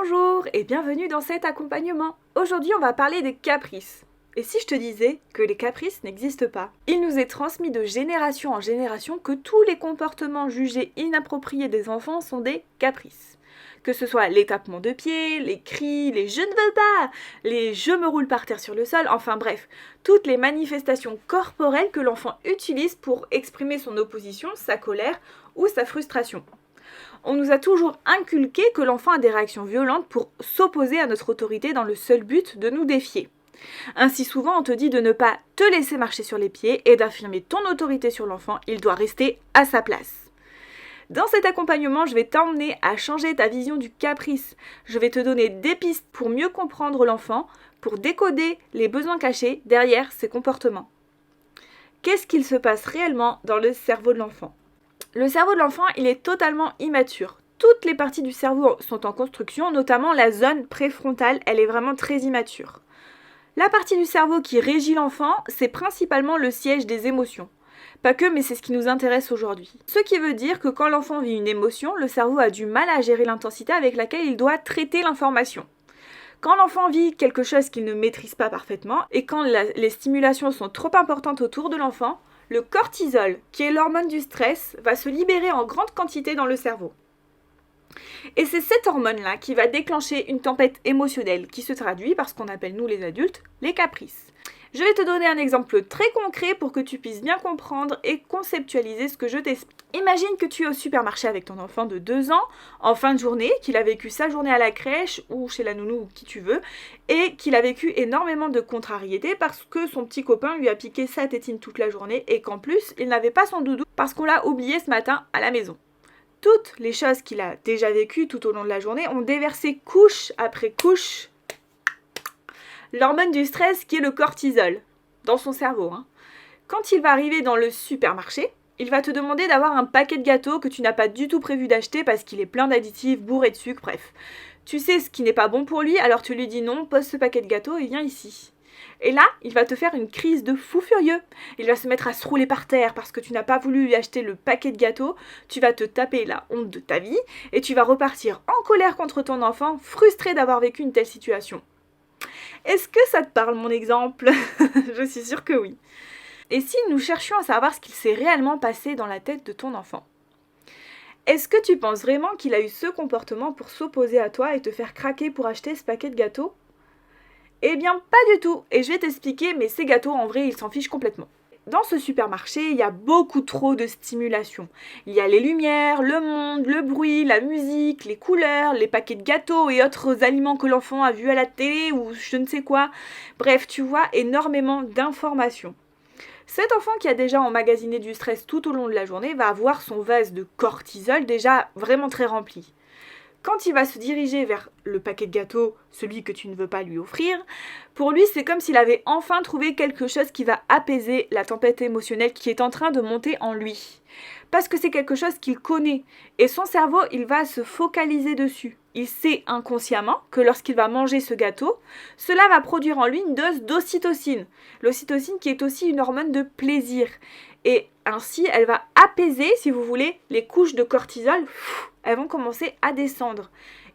Bonjour et bienvenue dans cet accompagnement. Aujourd'hui, on va parler des caprices. Et si je te disais que les caprices n'existent pas? Il nous est transmis de génération en génération que tous les comportements jugés inappropriés des enfants sont des caprices. Que ce soit les tapements de pied, les cris, les je ne veux pas, les je me roule par terre sur le sol, enfin bref, toutes les manifestations corporelles que l'enfant utilise pour exprimer son opposition, sa colère ou sa frustration. On nous a toujours inculqué que l'enfant a des réactions violentes pour s'opposer à notre autorité dans le seul but de nous défier. Ainsi souvent on te dit de ne pas te laisser marcher sur les pieds et d'affirmer ton autorité sur l'enfant, il doit rester à sa place. Dans cet accompagnement, je vais t'emmener à changer ta vision du caprice. Je vais te donner des pistes pour mieux comprendre l'enfant, pour décoder les besoins cachés derrière ses comportements. Qu'est-ce qu'il se passe réellement dans le cerveau de l'enfant ? Le cerveau de l'enfant, il est totalement immature. Toutes les parties du cerveau sont en construction, notamment la zone préfrontale, elle est vraiment très immature. La partie du cerveau qui régit l'enfant, c'est principalement le siège des émotions. Pas que, mais c'est ce qui nous intéresse aujourd'hui. Ce qui veut dire que quand l'enfant vit une émotion, le cerveau a du mal à gérer l'intensité avec laquelle il doit traiter l'information. Quand l'enfant vit quelque chose qu'il ne maîtrise pas parfaitement, et quand les stimulations sont trop importantes autour de l'enfant, le cortisol, qui est l'hormone du stress, va se libérer en grande quantité dans le cerveau. Et c'est cette hormone-là qui va déclencher une tempête émotionnelle qui se traduit par ce qu'on appelle, nous les adultes, les caprices. Je vais te donner un exemple très concret pour que tu puisses bien comprendre et conceptualiser ce que je t'explique. Imagine que tu es au supermarché avec ton enfant de 2 ans, en fin de journée, qu'il a vécu sa journée à la crèche ou chez la nounou ou qui tu veux, et qu'il a vécu énormément de contrariétés parce que son petit copain lui a piqué sa tétine toute la journée et qu'en plus, il n'avait pas son doudou parce qu'on l'a oublié ce matin à la maison. Toutes les choses qu'il a déjà vécues tout au long de la journée ont déversé couche après couche l'hormone du stress qui est le cortisol dans son cerveau. Quand il va arriver dans le supermarché, il va te demander d'avoir un paquet de gâteaux que tu n'as pas du tout prévu d'acheter parce qu'il est plein d'additifs, bourré de sucre, bref. Tu sais ce qui n'est pas bon pour lui, alors tu lui dis non, pose ce paquet de gâteaux et viens ici. Et là, il va te faire une crise de fou furieux. Il va se mettre à se rouler par terre parce que tu n'as pas voulu lui acheter le paquet de gâteaux. Tu vas te taper la honte de ta vie et tu vas repartir en colère contre ton enfant, frustré d'avoir vécu une telle situation. Est-ce que ça te parle mon exemple ? Je suis sûre que oui. Et si nous cherchions à savoir ce qu'il s'est réellement passé dans la tête de ton enfant ? Est-ce que tu penses vraiment qu'il a eu ce comportement pour s'opposer à toi et te faire craquer pour acheter ce paquet de gâteaux ? Eh bien, pas du tout. Et je vais t'expliquer, mais ces gâteaux, en vrai, ils s'en fichent complètement. Dans ce supermarché, il y a beaucoup trop de stimulation. Il y a les lumières, le monde, le bruit, la musique, les couleurs, les paquets de gâteaux et autres aliments que l'enfant a vus à la télé ou je ne sais quoi. Bref, tu vois, énormément d'informations. Cet enfant qui a déjà emmagasiné du stress tout au long de la journée va avoir son vase de cortisol déjà vraiment très rempli. Quand il va se diriger vers le paquet de gâteaux, celui que tu ne veux pas lui offrir, pour lui c'est comme s'il avait enfin trouvé quelque chose qui va apaiser la tempête émotionnelle qui est en train de monter en lui. Parce que c'est quelque chose qu'il connaît et son cerveau il va se focaliser dessus. Il sait inconsciemment que lorsqu'il va manger ce gâteau, cela va produire en lui une dose d'ocytocine. L'ocytocine qui est aussi une hormone de plaisir. Et ainsi, elle va apaiser, si vous voulez, les couches de cortisol. Elles vont commencer à descendre.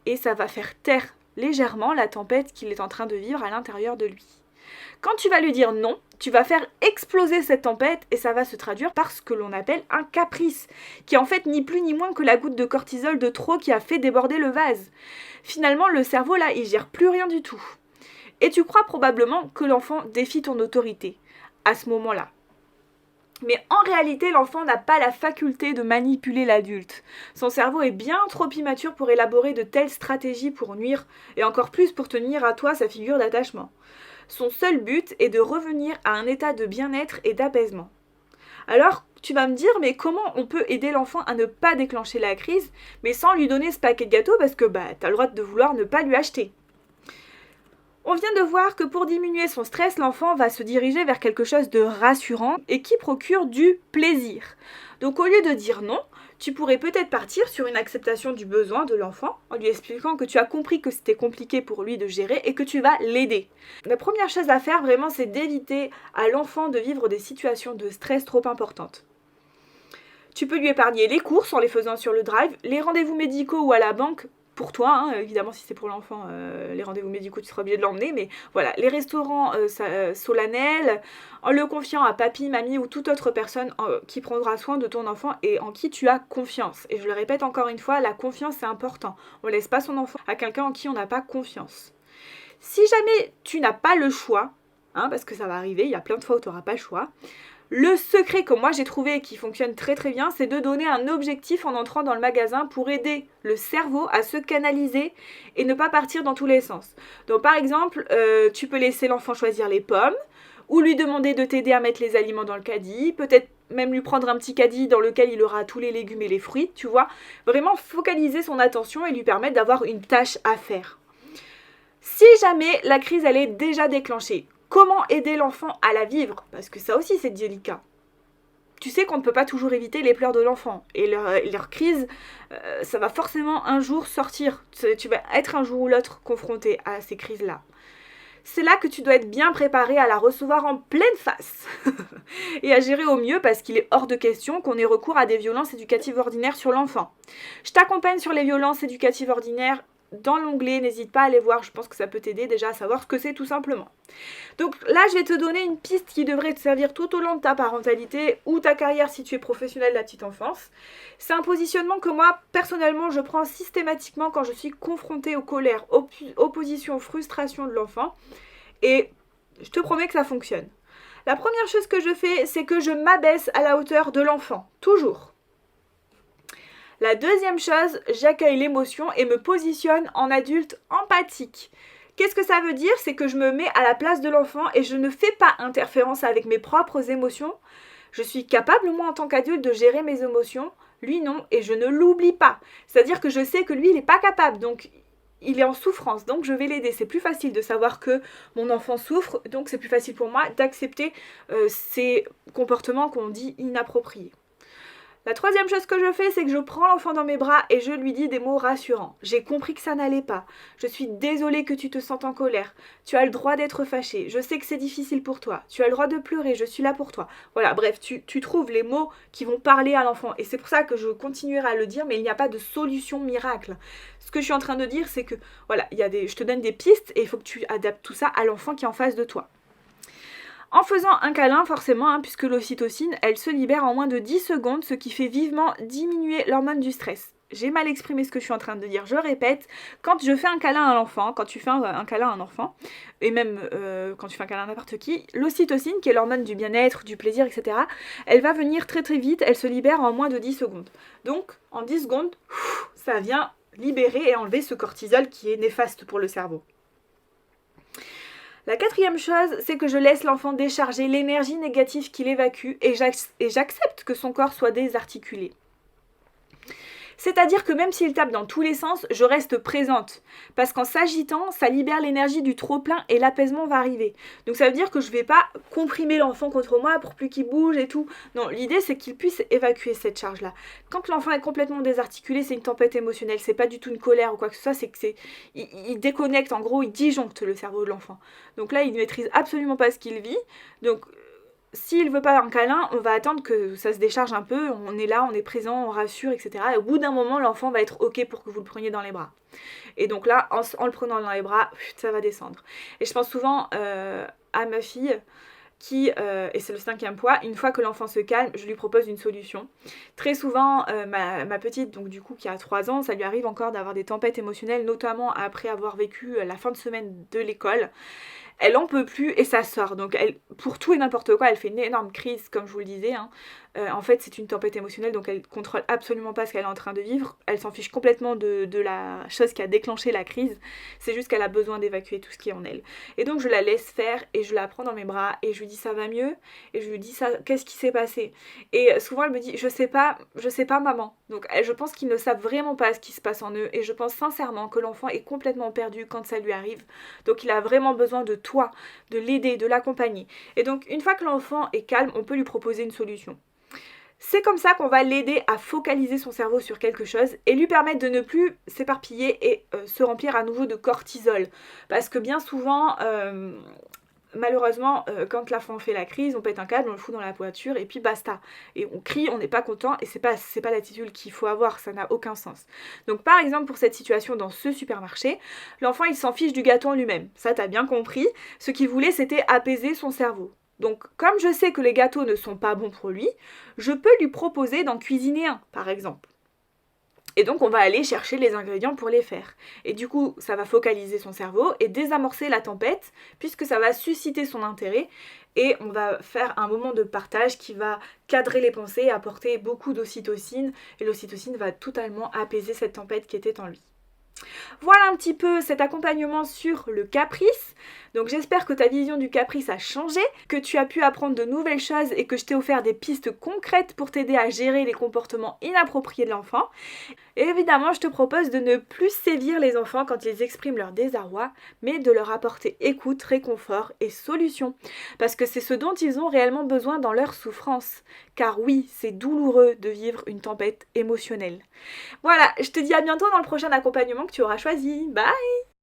Et ça va faire taire légèrement la tempête qu'il est en train de vivre à l'intérieur de lui. Quand tu vas lui dire non, tu vas faire exploser cette tempête et ça va se traduire par ce que l'on appelle un caprice, qui est en fait ni plus ni moins que la goutte de cortisol de trop qui a fait déborder le vase. Finalement, le cerveau là, il gère plus rien du tout. Et tu crois probablement que l'enfant défie ton autorité à ce moment-là. Mais en réalité, l'enfant n'a pas la faculté de manipuler l'adulte. Son cerveau est bien trop immature pour élaborer de telles stratégies pour nuire, et encore plus pour tenir à toi sa figure d'attachement. Son seul but est de revenir à un état de bien-être et d'apaisement. Alors, tu vas me dire, mais comment on peut aider l'enfant à ne pas déclencher la crise, mais sans lui donner ce paquet de gâteaux parce que t'as le droit de vouloir ne pas lui acheter. On vient de voir que pour diminuer son stress, l'enfant va se diriger vers quelque chose de rassurant et qui procure du plaisir. Donc au lieu de dire non, tu pourrais peut-être partir sur une acceptation du besoin de l'enfant en lui expliquant que tu as compris que c'était compliqué pour lui de gérer et que tu vas l'aider. La première chose à faire vraiment, c'est d'éviter à l'enfant de vivre des situations de stress trop importantes. Tu peux lui épargner les courses en les faisant sur le drive, les rendez-vous médicaux ou à la banque pour toi, hein, évidemment si c'est pour l'enfant, les rendez-vous médicaux tu seras obligé de l'emmener, mais voilà, les restaurants solennels, en le confiant à papy, mamie ou toute autre personne qui prendra soin de ton enfant et en qui tu as confiance. Et je le répète encore une fois, la confiance c'est important. On laisse pas son enfant à quelqu'un en qui on n'a pas confiance. Si jamais tu n'as pas le choix, hein, parce que ça va arriver, il y a plein de fois où tu n'auras pas le choix, le secret que moi j'ai trouvé et qui fonctionne très très bien, c'est de donner un objectif en entrant dans le magasin pour aider le cerveau à se canaliser et ne pas partir dans tous les sens. Donc par exemple, tu peux laisser l'enfant choisir les pommes ou lui demander de t'aider à mettre les aliments dans le caddie, peut-être même lui prendre un petit caddie dans lequel il aura tous les légumes et les fruits, tu vois. Vraiment focaliser son attention et lui permettre d'avoir une tâche à faire. Si jamais la crise elle est déjà déclenchée, comment aider l'enfant à la vivre? Parce que ça aussi c'est délicat. Tu sais qu'on ne peut pas toujours éviter les pleurs de l'enfant. Et leur crise, ça va forcément un jour sortir. Tu vas être un jour ou l'autre confronté à ces crises-là. C'est là que tu dois être bien préparé à la recevoir en pleine face. Et à gérer au mieux parce qu'il est hors de question qu'on ait recours à des violences éducatives ordinaires sur l'enfant. Je t'accompagne sur les violences éducatives ordinaires dans l'onglet, n'hésite pas à aller voir, je pense que ça peut t'aider déjà à savoir ce que c'est tout simplement. Donc là, je vais te donner une piste qui devrait te servir tout au long de ta parentalité ou ta carrière si tu es professionnel de la petite enfance. C'est un positionnement que moi, personnellement, je prends systématiquement quand je suis confrontée aux colères, oppositions, frustrations de l'enfant. Et je te promets que ça fonctionne. La première chose que je fais, c'est que je m'abaisse à la hauteur de l'enfant, toujours. La deuxième chose, j'accueille l'émotion et me positionne en adulte empathique. Qu'est-ce que ça veut dire? C'est que je me mets à la place de l'enfant et je ne fais pas interférence avec mes propres émotions. Je suis capable, moi, en tant qu'adulte, de gérer mes émotions. Lui, non, et je ne l'oublie pas. C'est-à-dire que je sais que lui, il n'est pas capable, donc il est en souffrance, donc je vais l'aider. C'est plus facile de savoir que mon enfant souffre, donc c'est plus facile pour moi d'accepter ces comportements qu'on dit inappropriés. La troisième chose que je fais, c'est que je prends l'enfant dans mes bras et je lui dis des mots rassurants. J'ai compris que ça n'allait pas. Je suis désolée que tu te sentes en colère. Tu as le droit d'être fâché. Je sais que c'est difficile pour toi. Tu as le droit de pleurer. Je suis là pour toi. Voilà, bref, tu trouves les mots qui vont parler à l'enfant. Et c'est pour ça que je continuerai à le dire, mais il n'y a pas de solution miracle. Ce que je suis en train de dire, c'est que, voilà, je te donne des pistes et il faut que tu adaptes tout ça à l'enfant qui est en face de toi. En faisant un câlin, forcément, hein, puisque l'ocytocine, elle se libère en moins de 10 secondes, ce qui fait vivement diminuer l'hormone du stress. J'ai mal exprimé ce que je suis en train de dire, je répète, quand je fais un câlin à l'enfant, quand tu fais un câlin à un enfant, et même quand tu fais un câlin à n'importe qui, l'ocytocine, qui est l'hormone du bien-être, du plaisir, etc., elle va venir très très vite, elle se libère en moins de 10 secondes. Donc, en 10 secondes, ça vient libérer et enlever ce cortisol qui est néfaste pour le cerveau. La quatrième chose, c'est que je laisse l'enfant décharger l'énergie négative qu'il évacue et j'accepte que son corps soit désarticulé. C'est-à-dire que même s'il tape dans tous les sens, je reste présente. Parce qu'en s'agitant, ça libère l'énergie du trop-plein et l'apaisement va arriver. Donc ça veut dire que je ne vais pas comprimer l'enfant contre moi pour plus qu'il bouge et tout. Non, l'idée c'est qu'il puisse évacuer cette charge-là. Quand l'enfant est complètement désarticulé, c'est une tempête émotionnelle. C'est pas du tout une colère ou quoi que ce soit, c'est que il déconnecte, en gros, il disjoncte le cerveau de l'enfant. Donc là, il ne maîtrise absolument pas ce qu'il vit. Donc s'il veut pas un câlin, on va attendre que ça se décharge un peu, on est là, on est présent, on rassure, etc. Et au bout d'un moment, l'enfant va être ok pour que vous le preniez dans les bras. Et donc là, en le prenant dans les bras, ça va descendre. Et je pense souvent à ma fille qui, et c'est le 5e point, une fois que l'enfant se calme, je lui propose une solution. Très souvent, ma petite, donc du coup qui a 3 ans, ça lui arrive encore d'avoir des tempêtes émotionnelles, notamment après avoir vécu la fin de semaine de l'école. Elle en peut plus et ça sort. Donc pour tout et n'importe quoi, elle fait une énorme crise, comme je vous le disais. Hein. En fait, c'est une tempête émotionnelle, donc elle contrôle absolument pas ce qu'elle est en train de vivre. Elle s'en fiche complètement de la chose qui a déclenché la crise. C'est juste qu'elle a besoin d'évacuer tout ce qui est en elle. Et donc je la laisse faire et je la prends dans mes bras et je lui dis ça va mieux. Et je lui dis ça, qu'est-ce qui s'est passé? Et souvent elle me dit je sais pas maman. Donc je pense qu'ils ne savent vraiment pas ce qui se passe en eux. Et je pense sincèrement que l'enfant est complètement perdu quand ça lui arrive. Donc il a vraiment besoin de toi, de l'aider, de l'accompagner. Et donc une fois que l'enfant est calme, on peut lui proposer une solution. C'est comme ça qu'on va l'aider à focaliser son cerveau sur quelque chose et lui permettre de ne plus s'éparpiller et se remplir à nouveau de cortisol. Parce que bien souvent, malheureusement, quand l'enfant fait la crise, on pète un câble, on le fout dans la voiture et puis basta. Et on crie, on n'est pas content et c'est pas l'attitude qu'il faut avoir, ça n'a aucun sens. Donc par exemple pour cette situation dans ce supermarché, l'enfant il s'en fiche du gâteau en lui-même. Ça t'as bien compris, ce qu'il voulait c'était apaiser son cerveau. Donc comme je sais que les gâteaux ne sont pas bons pour lui, je peux lui proposer d'en cuisiner un, par exemple. Et donc on va aller chercher les ingrédients pour les faire. Et du coup, ça va focaliser son cerveau et désamorcer la tempête, puisque ça va susciter son intérêt, et on va faire un moment de partage qui va cadrer les pensées et apporter beaucoup d'ocytocine, et l'ocytocine va totalement apaiser cette tempête qui était en lui. Voilà un petit peu cet accompagnement sur le caprice. Donc j'espère que ta vision du caprice a changé, que tu as pu apprendre de nouvelles choses et que je t'ai offert des pistes concrètes pour t'aider à gérer les comportements inappropriés de l'enfant. Et évidemment, je te propose de ne plus sévir les enfants quand ils expriment leur désarroi, mais de leur apporter écoute, réconfort et solution. Parce que c'est ce dont ils ont réellement besoin dans leur souffrance. Car oui, c'est douloureux de vivre une tempête émotionnelle. Voilà, je te dis à bientôt dans le prochain accompagnement que tu auras choisi. Bye!